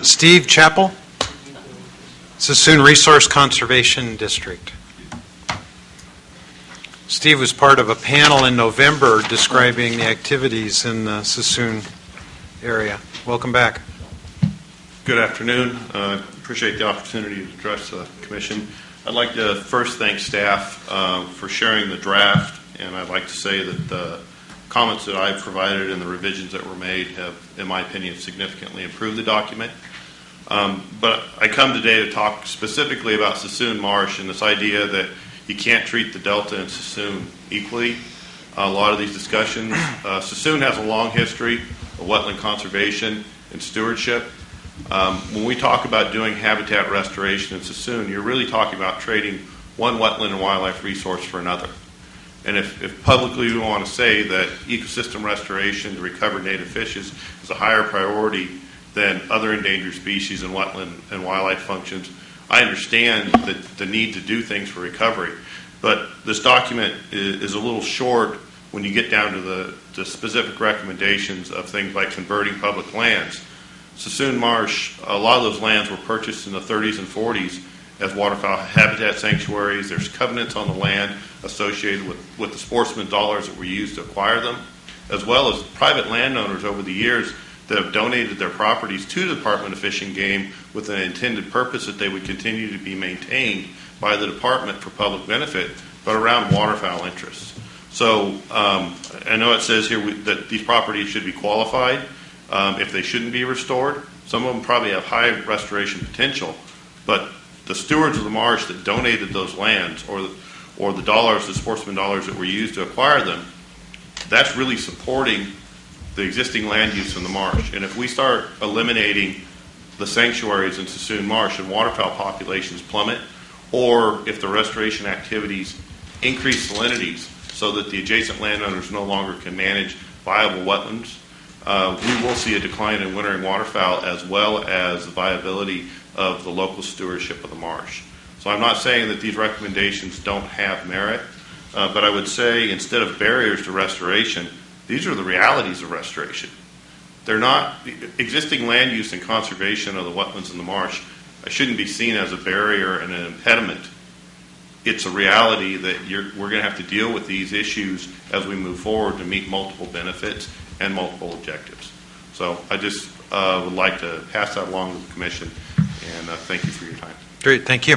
Steve Chappell, Sassoon Resource Conservation District. Steve was part of a panel in November describing the activities in the Sassoon area. Welcome back. Good afternoon. Appreciate the opportunity to address the Commission. I'd like to first thank staff for sharing the draft, and I'd like to say that the comments that I've provided and the revisions that were made have, in my opinion, significantly improved the document. But I come today to talk specifically about Sassoon Marsh and this idea that you can't treat the Delta and Sassoon equally. A lot of these discussions, Sassoon has a long history of wetland conservation and stewardship. When we talk about doing habitat restoration in Sassoon, you're really talking about trading one wetland and wildlife resource for another. And if publicly we want to say that ecosystem restoration to recover native fishes is a higher priority than other endangered species and wetland and wildlife functions, I understand the need to do things for recovery. But this document is a little short when you get down to the specific recommendations of things like converting public lands. Sassoon Marsh, a lot of those lands were purchased in the 30s and 40s as waterfowl habitat sanctuaries. There's covenants on the land associated with the sportsman dollars that were used to acquire them, as well as private landowners over the years that have donated their properties to the Department of Fish and Game with an intended purpose that they would continue to be maintained by the department for public benefit, but around waterfowl interests. So I know it says here that these properties should be qualified if they shouldn't be restored. Some of them probably have high restoration potential, but the stewards of the marsh that donated those lands or the dollars, the sportsman dollars that were used to acquire them, that's really supporting the existing land use in the marsh. And if we start eliminating the sanctuaries in Sassoon Marsh and waterfowl populations plummet, or if the restoration activities increase salinities so that the adjacent landowners no longer can manage viable wetlands, we will see a decline in wintering waterfowl as well as the viability of the local stewardship of the marsh. So I'm not saying that these recommendations don't have merit, but I would say instead of barriers to restoration, these are the realities of restoration. They're not existing land use and conservation of the wetlands in the marsh. Shouldn't be seen as a barrier and an impediment. It's a reality that we're going to have to deal with these issues as we move forward to meet multiple benefits and multiple objectives. So I just would like to pass that along to the Commission, and thank you for your time. Great, thank you.